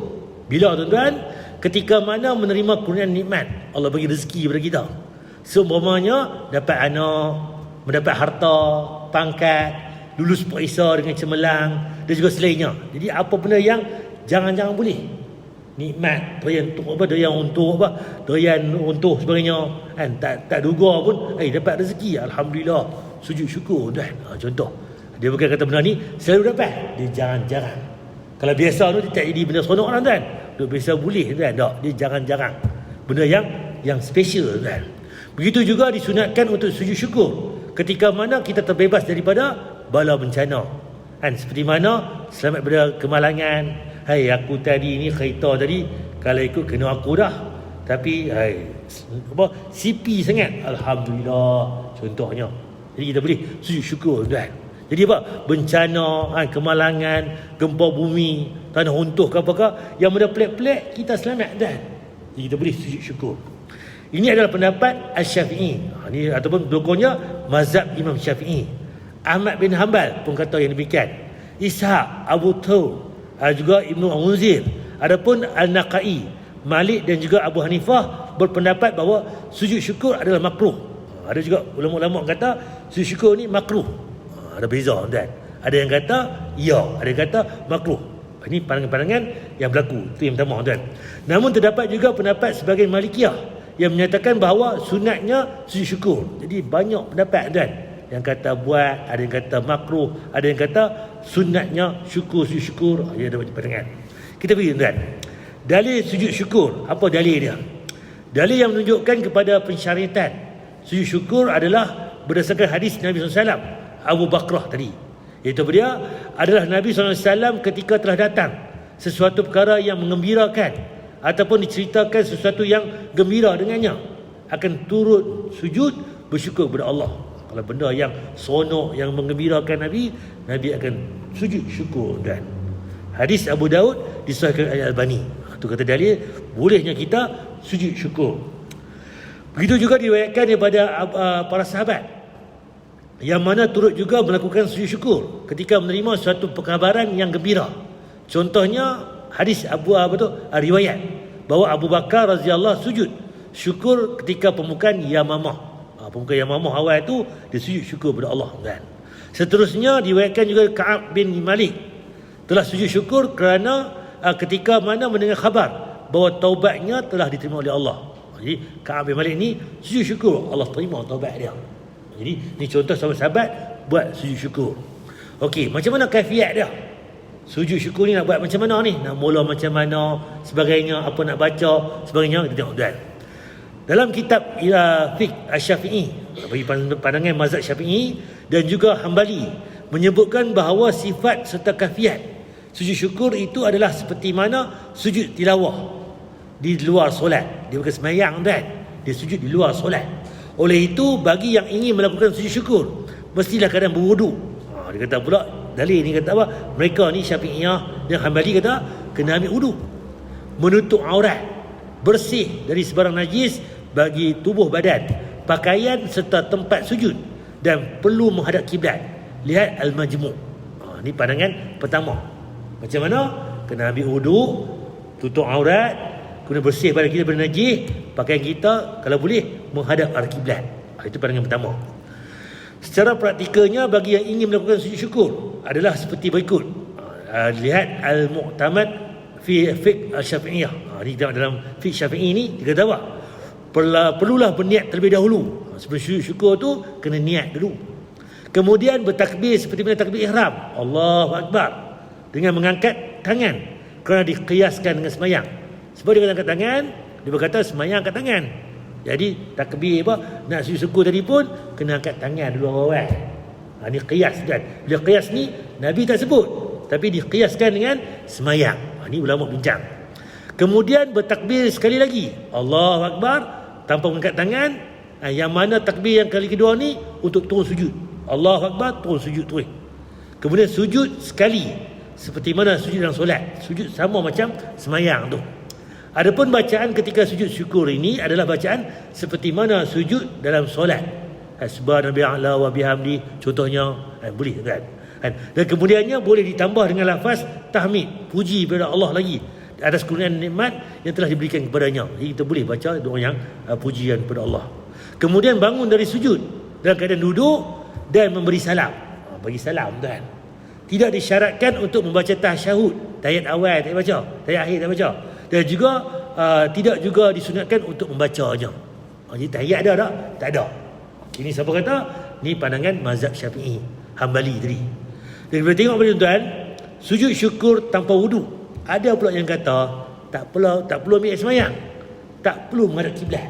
Bila tuan-tuan? Ketika mana menerima kurniaan nikmat. Allah bagi rezeki kepada kita. Seumpamanya dapat anak, mendapat harta, pangkat, lulus periksa dengan cemerlang dan juga selainnya. Jadi apa benda yang jangan boleh. Nikmat, doyan untuk sebagainya kan, tak duga pun dapat rezeki, alhamdulillah, sujud syukur tuan. Contoh, dia bukan kata benda ni selalu dapat, dia jarang-jarang. Kalau biasa tu dia tak jadi benda seronok lah tuan. Dia biasa boleh tuan, tak, dia jarang-jarang. Benda yang special tuan. Begitu juga disunatkan untuk sujud syukur ketika mana kita terbebas daripada bala bencana kan, seperti mana selamat daripada kemalangan. Aku tadi ni kereta tadi kalau ikut kena aku dah, tapi sipi sangat, alhamdulillah contohnya. Jadi kita boleh sujud syukur tuan. Jadi apa? Bencana, kemalangan, gempa bumi, tanah runtuh ke apakah yang benda pelik-pelik, kita selamat tuan. Jadi kita boleh sujud syukur. Ini adalah pendapat Asy-Syafi'i. Ini ataupun dokonnya mazhab Imam Syafi'i. Ahmad bin Hanbal pun kata yang demikian. Ishaq, Abu Thawr, juga Ibnu Munzir, adapun Al-Naqai, Malik dan juga Abu Hanifah berpendapat bahawa sujud syukur adalah makruh. Ada juga ulama-ulama kata sujud syukur ni makruh. Ada beza tuan. Ada yang kata ya, ada yang kata makruh. Ini pandangan-pandangan yang berlaku. Itu yang pertama tuan. Namun terdapat juga pendapat sebagian Malikiyah yang menyatakan bahawa sunatnya sujud syukur. Jadi banyak pendapat tuan. Yang kata buat, ada yang kata makruh, ada yang kata sunatnya sujud syukur. Dia ada banyak pandangan. Kita pergi tuan. Dalil sujud syukur, apa dalil dia? Dalil yang menunjukkan kepada pensyariatan sujud syukur adalah berdasarkan hadis Nabi SAW, Abu Bakrah tadi. Iaitu dia adalah Nabi SAW ketika telah datang sesuatu perkara yang mengembirakan ataupun diceritakan sesuatu yang gembira dengannya, akan turut sujud bersyukur kepada Allah. Kalau benda yang seronok, yang menggembirakan Nabi akan sujud syukur. Dan hadis Abu Daud disahihkan oleh Al-Albani. Itu kata dalil bolehnya kita sujud syukur. Begitu juga diriwayatkan daripada para sahabat yang mana turut juga melakukan sujud syukur ketika menerima suatu perkabaran yang gembira. Contohnya hadis riwayat bahawa Abu Bakar radhiyallahu sujud syukur ketika pembukaan Yamamah. Pembukaan Yamamah awal tu dia sujud syukur kepada Allah kan. Seterusnya diriwayatkan juga Ka'ab bin Malik telah sujud syukur kerana ketika mana mendengar khabar bahawa taubatnya telah diterima oleh Allah. Jadi Ka'ab bin Malik ni sujud syukur Allah terima taubat dia. Jadi ni contoh sahabat-sahabat buat sujud syukur. Okey, macam mana kaifiat dia? Sujud syukur ni nak buat macam mana ni? Nak mula macam mana, sebagainya, apa nak baca, sebagainya, kita tengok tuan. Dalam kitab Fiqh Asy-Syafi'i, bagi pandangan mazhab Syafi'i dan juga Hambali, menyebutkan bahawa sifat serta kaifiat sujud syukur itu adalah seperti mana sujud tilawah di luar solat. Dia bukan sembahyang tuan, dia sujud di luar solat. Oleh itu bagi yang ingin melakukan sujud syukur mestilah kadang berwuduk. Dia kata pula dalil ni kata apa? Mereka ni Syafi'iyah dan Hambali kata kena ambil wuduk, menutup aurat, bersih dari sebarang najis bagi tubuh badan, pakaian serta tempat sujud, dan perlu menghadap kiblat. Lihat Al-Majmu'. Ni pandangan pertama. Macam mana? Kena ambil wuduk, tutup aurat, kena bersih badan kita daripada najis, pakaian kita kalau boleh menghadap arah kiblat. Itu pandangan pertama. Secara praktikalnya bagi yang ingin melakukan sujud syukur adalah seperti berikut. Lihat Al-Mu'tamad fi Fiqh Asy-Syafi'iyah. Ni dalam Fiqh Syafi'i ni dia kata apa? Perlulah berniat terlebih dahulu. Sebelum sujud syukur tu kena niat dulu. Kemudian bertakbir seperti mana takbir ihram, Allahu Akbar, dengan mengangkat tangan kerana dikiaskan dengan sembahyang. Sebab dia angkat tangan, dia berkata sembahyang angkat tangan. Jadi takbir nak sujud syukur tadi pun kena angkat tangan dulu awal. Ni qiyas kan. Bila qiyas ni Nabi tak sebut, tapi diqiyaskan dengan sembahyang. Ni ulama bincang. Kemudian bertakbir sekali lagi, Allahu Akbar, tanpa mengangkat tangan. Yang mana takbir yang kali kedua ni untuk turun sujud, Allahu Akbar, turun sujud terus. Kemudian sujud sekali seperti mana sujud dalam solat. Sujud sama macam sembahyang tu. Adapun bacaan ketika sujud syukur ini adalah bacaan seperti mana sujud dalam solat. Subhanallah wa bihamdi contohnya, boleh kan? Dan kemudiannya boleh ditambah dengan lafaz tahmid, puji kepada Allah lagi atas kurniaan nikmat yang telah diberikan kepadanya. Jadi kita boleh baca doa yang pujian kepada Allah. Kemudian bangun dari sujud dalam keadaan duduk dan memberi salam. Bagi salam kan. Tidak disyaratkan untuk membaca tasyahud, tahiyat awal tak baca, tahiyat akhir tak baca. Dan juga tidak juga disunatkan untuk membacanya. Jadi tahiyat ada tak? Tak ada. Ini siapa kata? Ni pandangan mazhab Syafi'i, Hambali tadi. Dan bila tengok pada tuan, sujud syukur tanpa wudu. Ada pula yang kata tak perlu ambil sembahyang, tak perlu menghadap kiblat.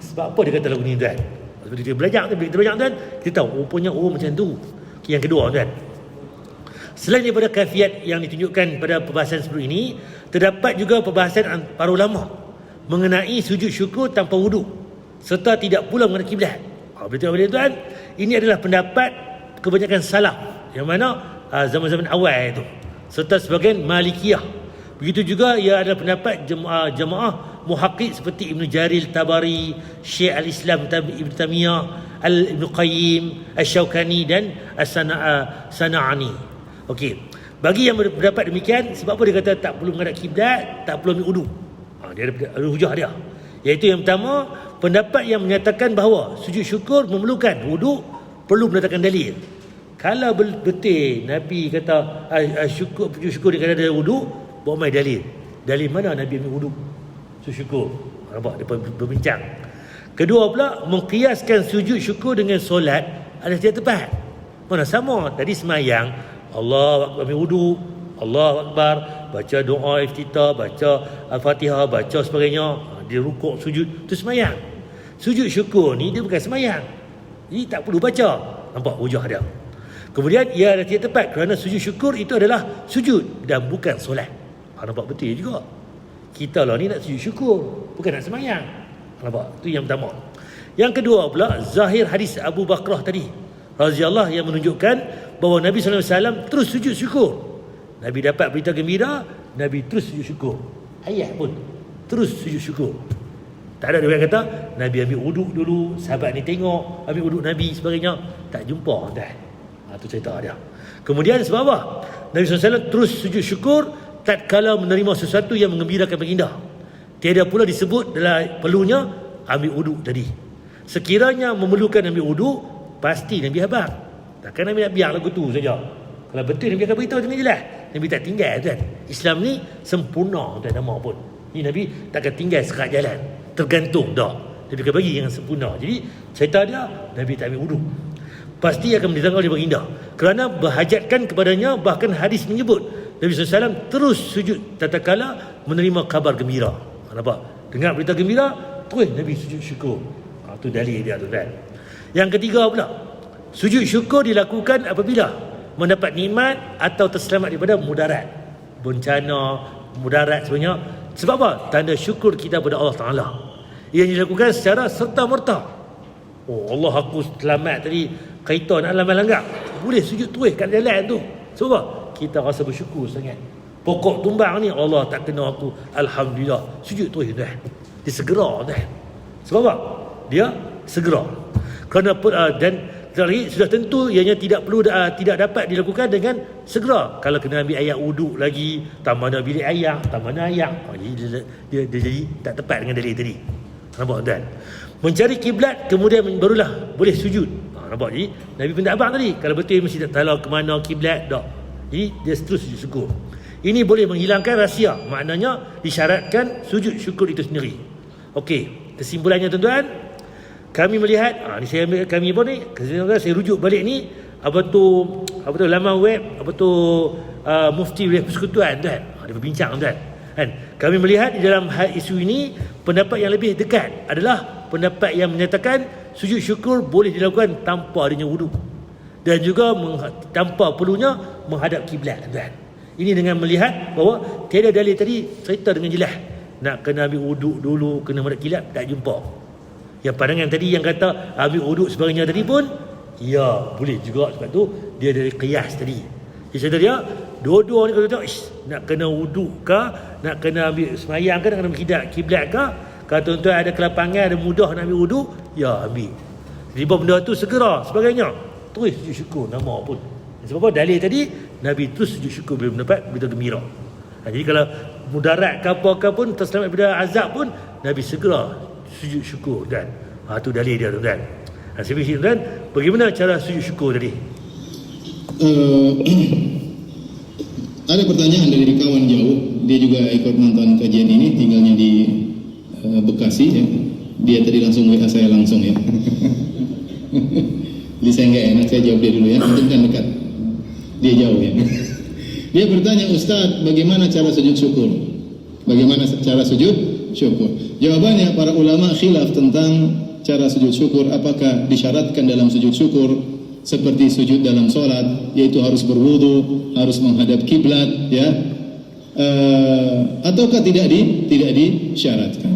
Sebab apa dia kata lagu ni tuan? Sebab kita belajar tuan, kita tahu rupanya macam tu. Yang kedua tuan, selain daripada kafiat yang ditunjukkan pada perbahasan sebelum ini, terdapat juga perbahasan para ulama mengenai sujud syukur tanpa wudu serta tidak pula menghadap kiblat. Betul tuan, ini adalah pendapat kebanyakan salaf yang mana zaman-zaman awal itu, serta sebagian Malikiyah. Begitu juga ia adalah pendapat jemaah muhaqqiq seperti Ibn Jarir Tabari, Syekh Al-Islam Ibn Taimiyah, Ibn Qayyim, Asy-Syaukani dan As-Sana'ani. Okey. Bagi yang berpendapat demikian, sebab apa dia kata tak perlu menghadap kiblat, tak perlu ambil wudu? Dia ada hujah dia. Iaitu yang pertama, pendapat yang menyatakan bahawa sujud syukur memerlukan wudu perlu mendatangkan dalil. Kalau betul Nabi sujud syukur dia kata ada wudu, bawa mai dalil. Dalil mana Nabi ambil wudu sujud syukur? Nampak dia berbincang. Kedua pula, mengkiaskan sujud syukur dengan solat adalah tidak tepat. Mana sama tadi semayang, Allah ambil wudu, Allah Akbar, baca doa iftitah, baca Al-Fatihah, baca sebagainya, dia rukuk sujud, tu semayang. Sujud syukur ni dia bukan semayang, jadi tak perlu baca. Nampak hujah dia. Kemudian ia adalah tidak tepat kerana sujud syukur itu adalah sujud dan bukan solat. Nampak betul juga. Kita lah ni nak sujud syukur, bukan nak semayang. Nampak? Itu yang pertama. Yang kedua pula, zahir hadis Abu Bakrah tadi radhiyallahu yang menunjukkan bahawa Nabi SAW terus sujud syukur. Nabi dapat berita gembira, Nabi terus sujud syukur. Ayat pun terus sujud syukur. Tak ada dia kata Nabi ambil wuduk dulu, sahabat ni tengok ambil wuduk Nabi sebagainya. Tak jumpa dah. Itu cerita dia. Kemudian sebab apa? Nabi SAW terus sujud syukur tatkala menerima sesuatu yang menggembirakan baginda. Tiada pula disebut dalam perlunya ambil wuduk tadi. Sekiranya memerlukan ambil wuduk, pasti Nabi abang. Takkan Nabi nak biar lagu tu saja. Kalau betul Nabi akan beritahu dengan jelas. Nabi tak tinggal tuan. Islam ni sempurna tuan nama pun. Ni Nabi takkan tinggal sekat jalan. Tergantung dah. Nabi akan bagi yang sempurna. Jadi cerita dia Nabi tak ambil wuduk. Pasti akan mendatangkan oleh baginda. Kerana berhajatkan kepadanya, bahkan hadis menyebut Nabi SAW terus sujud tatkala menerima kabar gembira. Nampak? Dengar berita gembira, terus Nabi sujud syukur. Itu dalil dia tu kan. Yang ketiga pula, sujud syukur dilakukan apabila mendapat nikmat atau terselamat daripada mudarat, bencana, mudarat sebenarnya. Sebab apa? Tanda syukur kita kepada Allah Ta'ala. Yang dilakukan secara serta-merta. Oh Allah, aku selamat tadi, kereta nak langgar, boleh sujud terus kat jalan tu. Sebab apa? Kita rasa bersyukur sangat. Pokok tumbang ni Allah tak kena aku, alhamdulillah, sujud terus dah. Dia segera dah. Sebab apa? Dia segera. Kerana dan lagi sudah tentu ianya tidak dapat dilakukan dengan segera. Kalau kena ambil ayat wuduk lagi, tambah nak bilik ayat, tambah nak ayat, jadi dia jadi tak tepat dengan dalil tadi. Nampak tuan? Mencari kiblat kemudian barulah boleh sujud. Nampak? Jadi Nabi pun tak abang tadi. Kalau betul mesti tak tahu ke mana kiblat dak. Jadi dia terus sujud syukur. Ini boleh menghilangkan rahsia. Maknanya disyaratkan sujud syukur itu sendiri. Okey, kesimpulannya tuan-tuan, kami melihat ni saya ambil kami pun ni, saya rujuk balik ni apa tu laman web Mufti Wilayah Persekutuan tuan. Dia berbincang tuan. Kan? Kami melihat di dalam isu ini pendapat yang lebih dekat adalah pendapat yang menyatakan sujud syukur boleh dilakukan tanpa adanya wudu dan juga tanpa perlunya menghadap kiblat tuan. Ini dengan melihat bahawa tiada dalil tadi cerita dengan jelas nak kena ambil wuduk dulu, kena menghadap kiblat, tak jumpa. Yang pandangan tadi yang kata ambil wuduk sebagainya tadi pun ya boleh juga, sebab tu dia dari qiyas tadi. Jadi dia dua-dua ni kalau tengok nak kena wuduk ke, nak kena ambil semayang ke, nak kena menghidap kiblat ke, kalau tuan-tuan ada kelapangan, ada mudah nak ambil wuduk, ya ambil. Jadi benda tu segera sebagainya, terus sujud syukur nama pun. Sebab apa? Dalil tadi Nabi terus sujud syukur bila mendapat berita gembira. Jadi kalau mudarat ke apa pun, terselamat daripada azab pun, Nabi segera sujud syukur. Dan tu dalil dia tuan-tuan. Saya fikir tuan, bagaimana cara sujud syukur tadi? Ada pertanyaan dari kawan jauh, dia juga ikut nonton kajian ini, tinggalnya di Bekasi ya. Dia tadi langsung WA saya langsung ya. Jadi saya nggak enak, saya jawab dia dulu ya. Mungkin kan dekat, dia jauh ya. Dia bertanya, Ustaz, bagaimana cara sujud syukur? Bagaimana cara sujud syukur? Jawabannya, para ulama khilaf tentang cara sujud syukur. Apakah disyaratkan dalam sujud syukur seperti sujud dalam sholat, yaitu harus berwudu, harus menghadap kiblat, ya, ataukah tidak disyaratkan?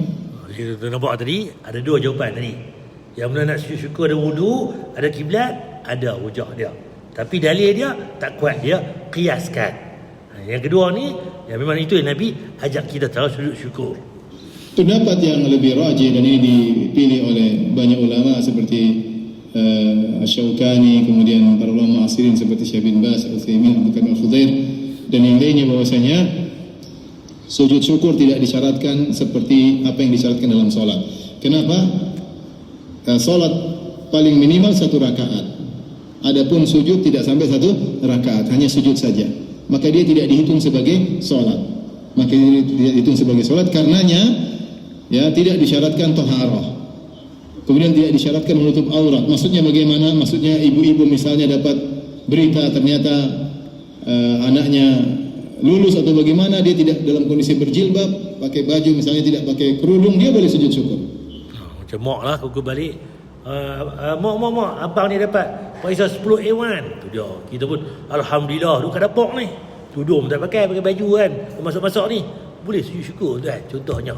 Kita nampak tadi ada dua jawapan tadi. Yang mana nak sujud syukur ada wudu, ada kiblat, ada wujud dia. Tapi dalil dia tak kuat, dia kiaskan. Yang kedua ni, yang memang itu yang Nabi ajak kita terus sujud syukur. Pendapat yang lebih rajih dan ini dipilih oleh banyak ulama seperti Asy-Syaukani, kemudian para ulama asirin seperti Syekh bin Baz, Al-Utsaimin, Abdul Al-Khudair dan yang lainnya, bahwasanya sujud syukur tidak disyaratkan seperti apa yang disyaratkan dalam sholat. Kenapa? Sholat paling minimal 1 rakaat. Adapun sujud tidak sampai 1 rakaat, hanya sujud saja. Maka dia tidak dihitung sebagai sholat. Maka dia tidak dihitung sebagai sholat karenanya ya tidak disyaratkan taharah. Kemudian tidak disyaratkan menutup aurat. Maksudnya bagaimana? Maksudnya ibu-ibu misalnya dapat berita ternyata anaknya lulus atau bagaimana, dia tidak dalam kondisi berjilbab, pakai baju misalnya tidak pakai kerudung, dia boleh sujud syukur. Macam mak lah kuku balik, mak abang ni dapat Paisa 10 A1 tu dia. Kita pun alhamdulillah duduk kat dapur ni, tudung tak pakai baju kan, masak-masak ni, boleh sujud syukur tu kan, contohnya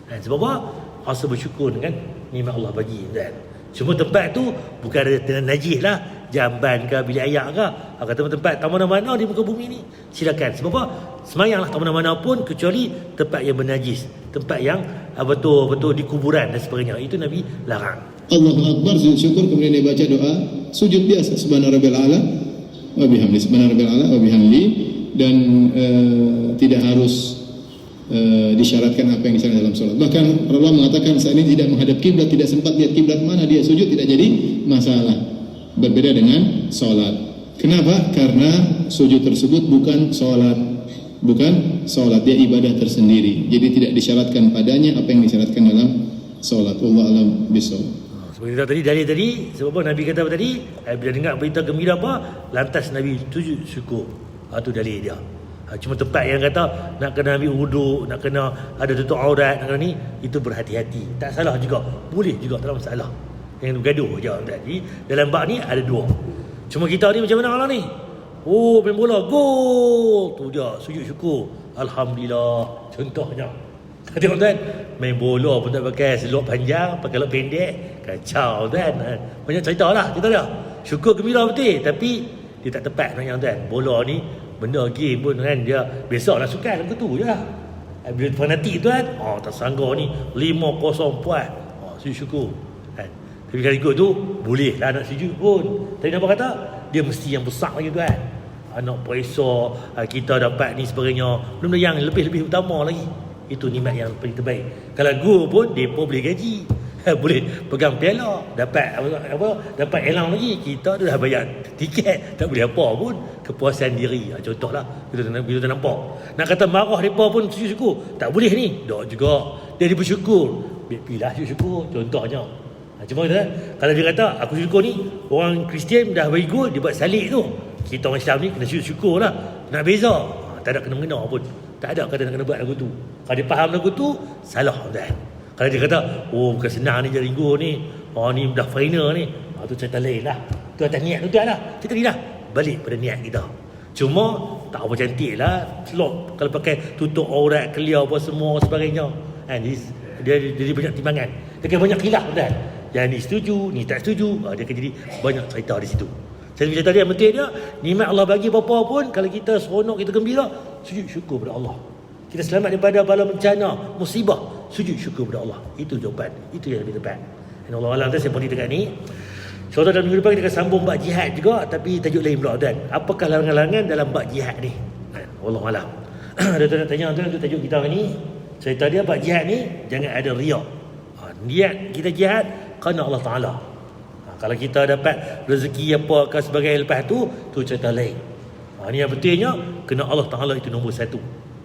kan. Sebab apa? Rasa bersyukur dengan nikmat Allah bagi kan. Cuma tempat tu bukan ada najis lah, jamban ke, bilik air ke. Kata tempat tak mana-mana di muka bumi ni, silakan. Sebab apa? Semayanglah tak mana-mana pun, kecuali tempat yang bernajis, tempat yang betul-betul di kuburan dan sebagainya. Itu Nabi larang. Allahu Akbar, sujud syukur, kemudian dia baca doa sujud biasa, subhana rabbil a'la wa bihamdi, subhana rabbil a'la wa bihamdi, dan tidak harus disyaratkan apa yang disyaratkan dalam sholat. Bahkan Allah mengatakan saat ini tidak menghadap kiblat, tidak sempat lihat kiblat mana dia sujud, tidak jadi masalah. Berbeda dengan sholat. Kenapa? Karena sujud tersebut bukan sholat, dia ibadah tersendiri. Jadi tidak disyaratkan padanya apa yang disyaratkan dalam sholat. Wallahu a'lam bishawab. Seperti kita tadi, dalil tadi, sebab apa Nabi kata apa tadi? Bila dengar berita gembira apa, lantas Nabi sujud syukur. Itu dalil dia. Cuma tempat yang kata nak kena ambil wuduk, nak kena ada tutup aurat, nak kena ni, itu berhati-hati. Tak salah juga, boleh juga, tak ada masalah. Yang bergaduh je. Jadi dalam bab ni ada dua. Cuma kita ni macam mana lah ni? Oh, main bola, gol, tu dia, sujud syukur, alhamdulillah, contohnya. Tengok tuan, main bola pun tak pakai selop panjang, pakai selop pendek, kacau tuan. Banyak cerita lah kita dah. Syukur gembira betul, tapi dia tak tepat sebenarnya tuan. Bola ni benda game pun kan, dia besok lah sukan lagu tu je lah. Bila fanatik tuan, tersanggar ni 5-0 puas, sujud syukur kan. Tapi kalau ikut tu boleh lah nak sujud pun. Tapi apa kata, dia mesti yang besar lagi tuan. Anak perisa kita dapat ni sebagainya, belum yang lebih-lebih utama lagi. Itu nikmat yang paling terbaik. Kalau guru pun depa boleh gaji, boleh pegang piala, dapat dapat elang lagi. Kita tu dah bayar tiket, tak boleh apa pun, kepuasan diri. Contohlah kita nampak. Nak kata marah depa pun sujud syukur, tak boleh ni. Tak juga. Dia bersyukur. Pilih sujud syukur contohnya. Cuma kalau dia kata aku sujud syukur ni, orang Kristian dah bagi gol, dia buat salib tu. Kita orang Islam ni kena sujud syukur lah. Nak beza. Tak ada kena-mengena pun. Tak ada kata nak kena buat lagu tu. Kalau dia faham lagu tu, salah dah. Kalau dia kata, bukan senang ni jadi gol ni, ni dah final ni, tu cerita lain lah. Tu atas niat tu lah. Kita ni dah balik pada niat kita. Cuma tak apa cantik lah slot kalau pakai tutup aurat, clear apa semua sebagainya. Dia jadi banyak timbangan. Dia kena banyak khilaf dah. Yang ni setuju, ni tak setuju, dia akan jadi banyak cerita di situ. Saya cerita tadi yang penting dia, nikmat Allah bagi apa pun, kalau kita seronok, kita gembira, sujud syukur kepada Allah. Kita selamat daripada bala bencana, musibah, sujud syukur kepada Allah. Itu jawapan, itu yang lebih tepat. Dan Allah Alam, saya berhenti dekat ni. Insya-Allah dalam minggu depan kita akan sambung bab jihad juga, tapi tajuk lain pula dan apakah larangan-larangan dalam bab jihad ni? Wallahu alam. Ada tanya tuan untuk tajuk kita hari ni. Cerita dia bab jihad ni jangan ada riak. Niat kita jihad kerana Allah Taala. Kalau kita dapat rezeki apa ke sebagai lepas tu cerita lain. Ni yang pentingnya kena Allah Taala itu nombor satu.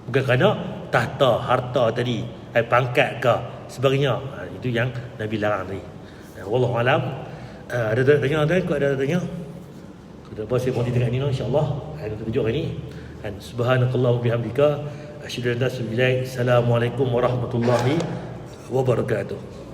Bukan kerana tahta, harta tadi, pangkat ke sebagainya. Itu yang Nabi larang tadi. Wallahu alam. Ada tanya tuan, kau ada tanya? Kita pasal berhenti dekat ni insya-Allah. Ada tunjuk hari ni. Dan subhanakallahu bihamdika asyhadu an la ilaha illa anta, assalamualaikum warahmatullahi wabarakatuh.